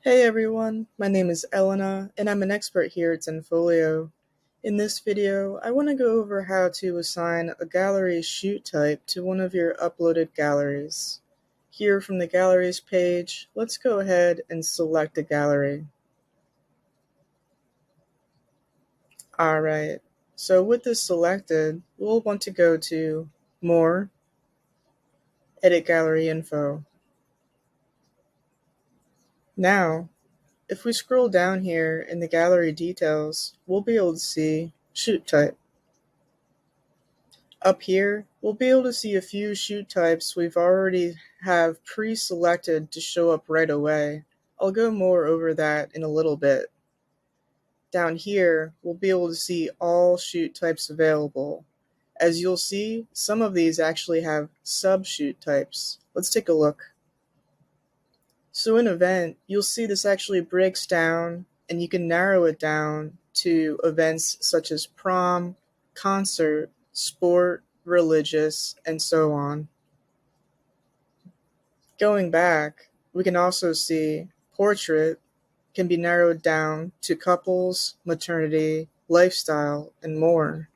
Hey everyone, my name is Eliina, and I'm an expert here at Zenfolio. In this video, I want to go over how to assign a gallery shoot type to one of your uploaded galleries. Here from the Galleries page, let's go ahead and select a gallery. Alright, so with this selected, we'll want to go to More, Edit Gallery Info. Now, if we scroll down here in the gallery details, we'll be able to see shoot type. Up here, we'll be able to see a few shoot types we've already have pre-selected to show up right away. I'll go more over that in a little bit. Down here, we'll be able to see all shoot types available. As you'll see, some of these actually have sub-shoot types. Let's take a look. So in Event, you'll see this actually breaks down, and you can narrow it down to events such as prom, concert, sport, religious, and so on. Going back, we can also see portrait can be narrowed down to couples, maternity, lifestyle, and more.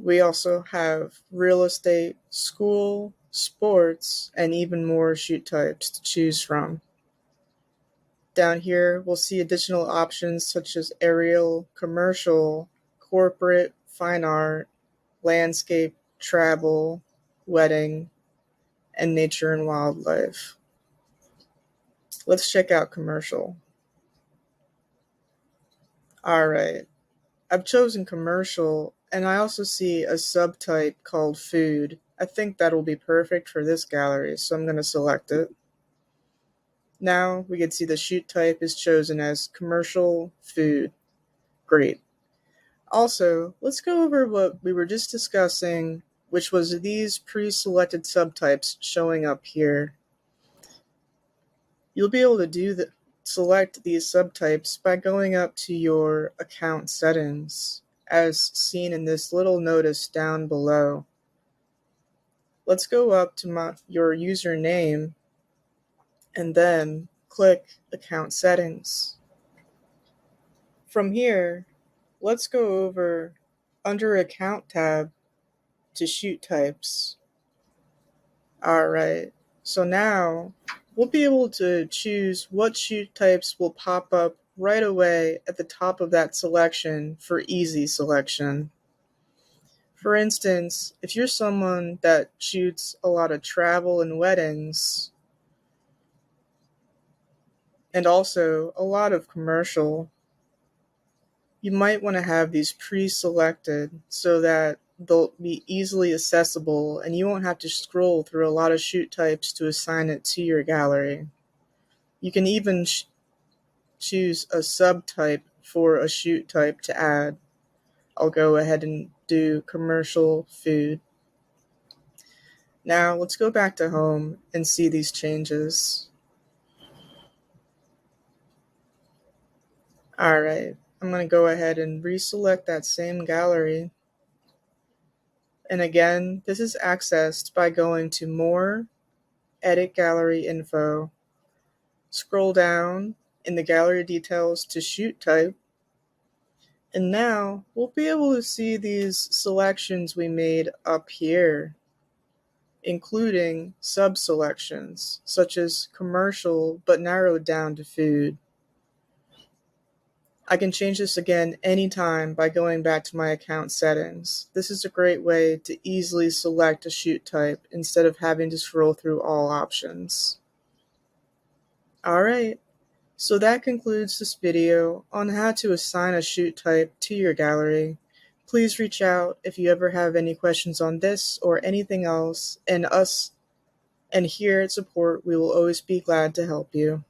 We also have real estate, school, sports, and even more shoot types to choose from. Down here, we'll see additional options such as aerial, commercial, corporate, fine art, landscape, travel, wedding, and nature and wildlife. Let's check out commercial. Alright, I've chosen commercial, and I also see a subtype called food. I think that'll be perfect for this gallery, so I'm going to select it. Now we can see the shoot type is chosen as commercial food. Great. Also, let's go over what we were just discussing, which was these pre-selected subtypes showing up here. You'll be able to select these subtypes by going up to your account settings, as seen in this little notice down below. Let's go up to your username and then click Account Settings. From here, let's go over under Account tab to shoot types. Alright, so now we'll be able to choose what shoot types will pop up right away at the top of that selection for easy selection. For instance, if you're someone that shoots a lot of travel and weddings, and also a lot of commercial, you might want to have these pre-selected so that they'll be easily accessible and you won't have to scroll through a lot of shoot types to assign it to your gallery. You can even choose a subtype for a shoot type to add. I'll go ahead and do commercial food. Now let's go back to home and see these changes. Alright, I'm going to go ahead and reselect that same gallery. And again, this is accessed by going to More, Edit Gallery Info. Scroll down in the gallery details to shoot type. And now we'll be able to see these selections we made up here, including sub-selections, such as commercial but narrowed down to food. I can change this again anytime by going back to my account settings. This is a great way to easily select a shoot type instead of having to scroll through all options. Alright, so that concludes this video on how to assign a shoot type to your gallery. Please reach out if you ever have any questions on this or anything else, and here at Support we will always be glad to help you.